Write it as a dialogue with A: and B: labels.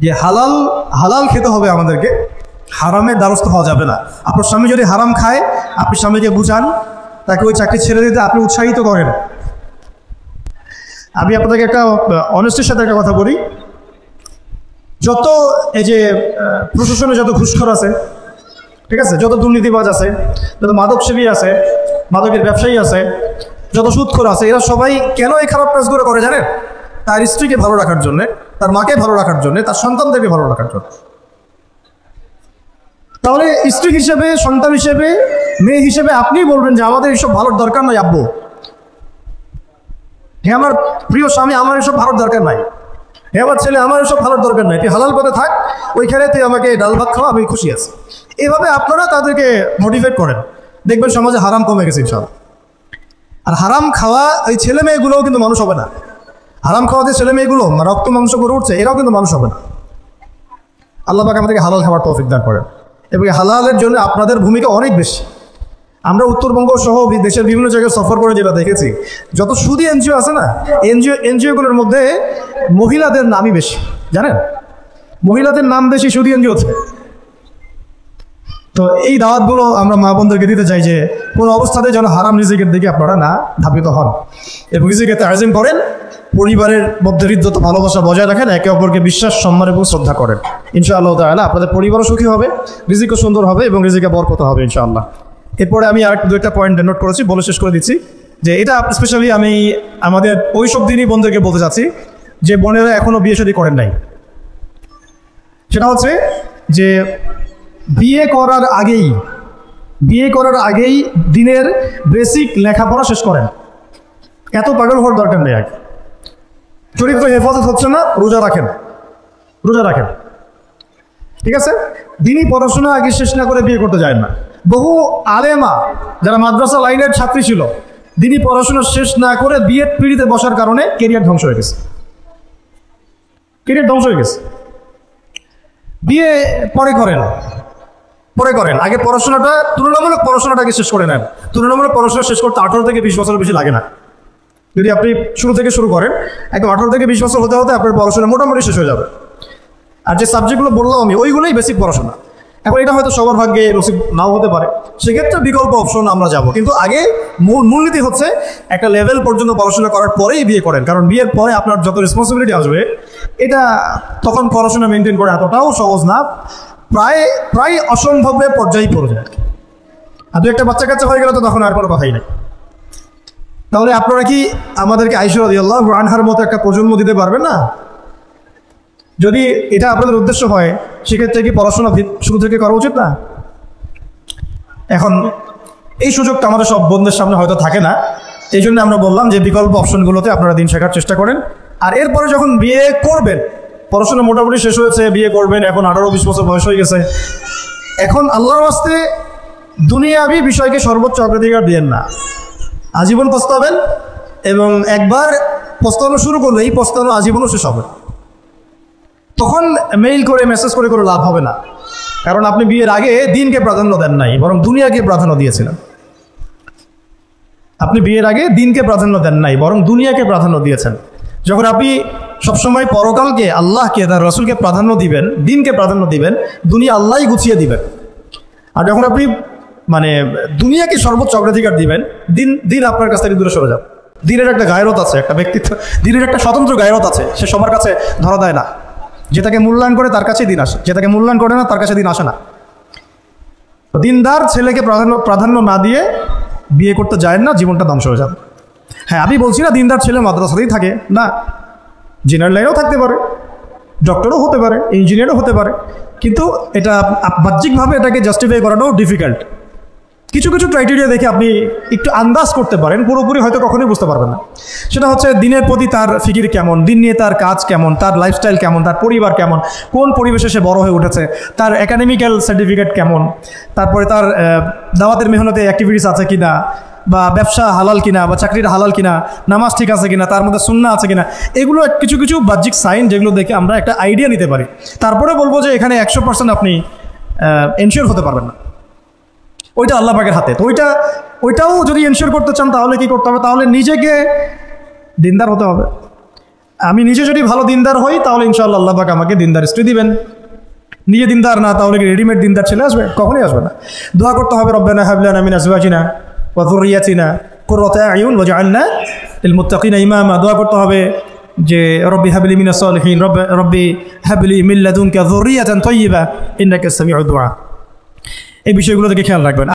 A: যে হালাল হালাল খেতে হবে আমাদেরকে, হারামের দ্বারস্থ হওয়া যাবে না। আপনার স্বামী যদি হারাম খায়, আপনি স্বামীকে বুঝান, তাকে ওই চাকরি ছেড়ে দিতে আপনি উৎসাহিত করেন। আমি আপনাদেরকে একটা অনেস্টির সাথে একটা কথা বলি, যত এই যে প্রশাসনে যত ঘুষখোর আছে, ঠিক আছে, যত দুর্নীতিবাজ আছে, যত মাদকসেবী আছে, মাদকের ব্যবসায়ী আছে, যত সুদখোর আছে, এরা সবাই কেন এই খারাপ কাজগুলো করে জানেন? তার স্ত্রীকে ভালো রাখার জন্যে, তার মাকে ভালো রাখার জন্যে, তার সন্তানদেরকে ভালো রাখার জন্য। তাহলে স্ত্রী হিসেবে, সন্তান হিসেবে, মেয়ে হিসেবে আপনি বলবেন যে আমাদের এইসব ভালোর দরকার নাই আব্বু, হে আমার প্রিয় স্বামী, আমার এসব ভালোর দরকার নাই, হে আমার ছেলে, আমার এসব ভালোর দরকার নাই, তুই হালাল পথে থাক, ওইখানে তুই আমাকে ডাল ভাত খাওয়া, আমি খুশি আছি। এভাবে আপনারা তাদেরকে মোটিভেট করেন, দেখবেন সমাজে হারাম কমে গেছে ইনশাআল্লাহ। আর হারাম খাওয়া এই ছেলে মেয়েগুলোও কিন্তু মানুষ হবে না। হারাম খাওয়া যে ছেলে মেয়েগুলো রক্ত মাংস করে উঠছে, এরাও কিন্তু মানুষ হবে না। আল্লাহ পাক আমাদেরকে হালাল খাবার তৌফিক দান করেন, এবং হালালের জন্য আপনাদের ভূমিকা অনেক বেশি। আমরা উত্তরবঙ্গ সহ দেশের বিভিন্ন জায়গায় সফর করে যেটা দেখেছি, যত সুদী এনজিও আছে না, এনজিওগুলোর মধ্যে মহিলাদের নামই বেশি, জানেন? মহিলাদের নাম বেশি সুদী এনজিওতে। তো এই দাওয়াতগুলো আমরা মা বোনদেরকে দিতে চাই যে কোনো অবস্থাতে যেন হারাম রিজিকের দিকে আপনারা না ধাবিত হন, এবং রিজিকে তাজিম করেন, পরিবারের মধ্যে হৃদ্যতা ভালোবাসা বজায় রাখেন, একে অপরকে বিশ্বাস, সম্মান এবং শ্রদ্ধা করেন। ইনশাআল্লাহ তাআলা আপনাদের পরিবারও সুখী হবে, রিজিকও সুন্দর হবে, এবং রিজিকে বরকত হবে ইনশাআল্লাহ। এরপরে আমি আর দু একটা পয়েন্ট নোট করেছি, বলে শেষ করে দিচ্ছি যে এটা স্পেশালি আমি আমাদের ওই সব দিনই বোনদেরকে বলতে চাচ্ছি যে বোনেরা এখনও বিয়ে শাদী করেন নাই। সেটা হচ্ছে যে বিয়ে করার আগেই দিনের বেসিক লেখাপড়া শেষ করেন। এত পাগল হওয়ার দরকার নেই। আগে চরিত্র হেফাজত হচ্ছে না, রোজা রাখেন, ঠিক আছে? দিনই পড়াশোনা আগে শেষ না করে বিয়ে করতে যায় না। বহু আলেমা যারা মাদ্রাসা লাইনের ছাত্রী ছিল, দিনই পড়াশোনা শেষ না করে বিয়ের পিড়িতে বসার কারণে কেরিয়ার ধ্বংস হয়ে গেছে। বিয়ে পরে করেন, আগে পড়াশোনাটা, তুলনামূলক পড়াশোনাটাকে শেষ করে নেন। তুলনামূলক পড়াশোনা শেষ করতে 18 থেকে 20 বছর বেশি লাগে না। যদি আপনি শুরু থেকে শুরু করেন, একদম 18 থেকে 20 বছর হতে আপনার পড়াশোনা মোটামুটি শেষ হয়ে যাবে। আর যে সাবজেক্টগুলো বললাম আমি, ওইগুলোই বেসিক পড়াশোনা। এখন এটা হয়তো সবার ভাগ্যে নসিব নাও হতে পারে, সেক্ষেত্রে বিকল্প অপশন আমরা যাব। কিন্তু আগে মূলনীতি হচ্ছে একটা লেভেল পর্যন্ত পড়াশোনা করার পরেই বিয়ে করেন, কারণ বিয়ের পরে আপনার যত রেসপন্সিবিলিটি আসবে, এটা তখন পড়াশোনা মেনটেন করা এতটাও সহজ না, প্রায় অসম্ভবের পর্যায়ে পড়ে যায়। আর দু একটা বাচ্চা কাচ্চা হয়ে গেলে তো তখন আর কোনো কথাই নেই। তাহলে আপনারা কি আমাদেরকে আয়েশা রাদিয়াল্লাহু আনহার মতো একটা প্রজন্ম দিতে পারবেন না? যদি এটা আপনাদের উদ্দেশ্য হয়, সেক্ষেত্রে কি পড়াশোনা শুরু থেকে করা উচিত না? এখন এই সুযোগটা আমাদের সব বন্ধুদের সামনে হয়তো থাকে না, এই জন্য আমরা বললাম যে বিকল্প অপশনগুলোতে আপনারা দিন শেখার চেষ্টা করেন। আর এরপরে যখন বিয়ে করবেন, পড়াশোনা মোটামুটি শেষ হয়েছে, বিয়ে করবেন, এখন 18-20 বছর বয়স হয়ে গেছে, এখন আল্লাহর ওয়াস্তে দুনিয়াবি বিষয়কে সর্বোচ্চ অগ্রাধিকার দিয়েন না। আজীবন পস্তাবেন, এবং একবার পস্তানো শুরু করলে এই পস্তানো আজীবনও শেষ হবে। তখন মেইল করে মেসেজ করে কোনো লাভ হবে না, কারণ আপনি বিয়ের আগে দিনকে প্রাধান্য দেন নাই, বরং দুনিয়াকে প্রাধান্য দিয়েছিলেন। আপনি বিয়ের আগে দিনকে প্রাধান্য দেন নাই, বরং দুনিয়াকে প্রাধান্য দিয়েছেন। যখন আপনি সবসময় পরকালকে, আল্লাহকে, তার রসুলকে প্রাধান্য দিবেন, দিনকে প্রাধান্য দিবেন, দুনিয়া আল্লাহই গুছিয়ে দিবেন। আর যখন আপনি দুনিয়াকে সর্বোচ্চ অগ্রাধিকার দিবেন, দিন আপনার কাছ থেকে দূরে সরে যাবে। দিনের একটা গায়রত আছে, একটা ব্যক্তিত্ব, দিনের একটা স্বতন্ত্র গায়রত আছে, সে সবার কাছে ধরা দেয় না। যেটাকে মূল্যায়ন করে তার কাছেই দিন আসে, যেটাকে মূল্যায়ন করে না তার কাছে দিন আসে না। দিনদার ছেলেকে প্রাধান্য না দিয়ে বিয়ে করতে যায় না, জীবনটা ধ্বংস হয়ে যাবে। হ্যাঁ, আমি বলছি না দিনদার ছেলে মাদ্রাসাতেই থাকে না, জেনারেল লাইনেও থাকতে পারে, ডক্টরও হতে পারে, ইঞ্জিনিয়ারও হতে পারে, কিন্তু এটা বাহ্যিকভাবে এটাকে জাস্টিফাই করাটাও ডিফিকাল্ট। কিছু ক্রাইটেরিয়া দেখে আপনি একটু আন্দাজ করতে পারেন, পুরোপুরি হয়তো কখনোই বুঝতে পারবেন না। সেটা হচ্ছে দিনের প্রতি তার ফিকির কেমন, দিন নিয়ে তার কাজ কেমন, তার লাইফস্টাইল কেমন, তার পরিবার কেমন, কোন পরিবেশে সে বড় হয়ে উঠেছে, তার একাডেমিক্যাল সার্টিফিকেট কেমন, তারপরে তার দাওয়াতের মেহনতে অ্যাক্টিভিটিস আছে কিনা, বা ব্যবসা হালাল কিনা, বা চাকরির হালাল কিনা, নামাজ ঠিক আছে কিনা, তার মধ্যে সুন্নাহ আছে কিনা, এগুলো কিছু বাহ্যিক সাইন যেগুলো দেখে আমরা একটা আইডিয়া নিতে পারি। তারপরে বলবো যে এখানে 100% আপনি এনশিওর হতে পারবেন না, ওইটা আল্লাহ পাকের হাতে। তো ওইটাও যদি এনশিওর করতে চান তাহলে কি করতে হবে? তাহলে নিজেকে দিনদার হতে হবে, আমি নিজে যদি ভালো দিনদার হই তাহলে ইনশাআল্লাহ আল্লাহ পাক আমাকে দিনদার স্ত্রী দিবেন। নিজে দিনদার না, তাহলে কি রেডিমেড দিনদার ছেলে আসবে? কখনই আসবে না। দোয়া করতে হবে রব্বানা হাব লানা মিন আজওয়াজিনা ওয়া যুররিয়াতিনা কুররাতা আয়ুন ওয়াজআলনা লিল মুত্তাকিনা ইমামা। দোয়া করতে হবে যে রব্বি হাবলি মিনাস সালিহিন, রব্বি হাবলি মিন লাদুনকা যুররিয়াতান তাইয়্যিবা ইন্নাকা সামিউদ দুআ। এই বিষয়গুলো থেকে খেয়াল রাখবেন।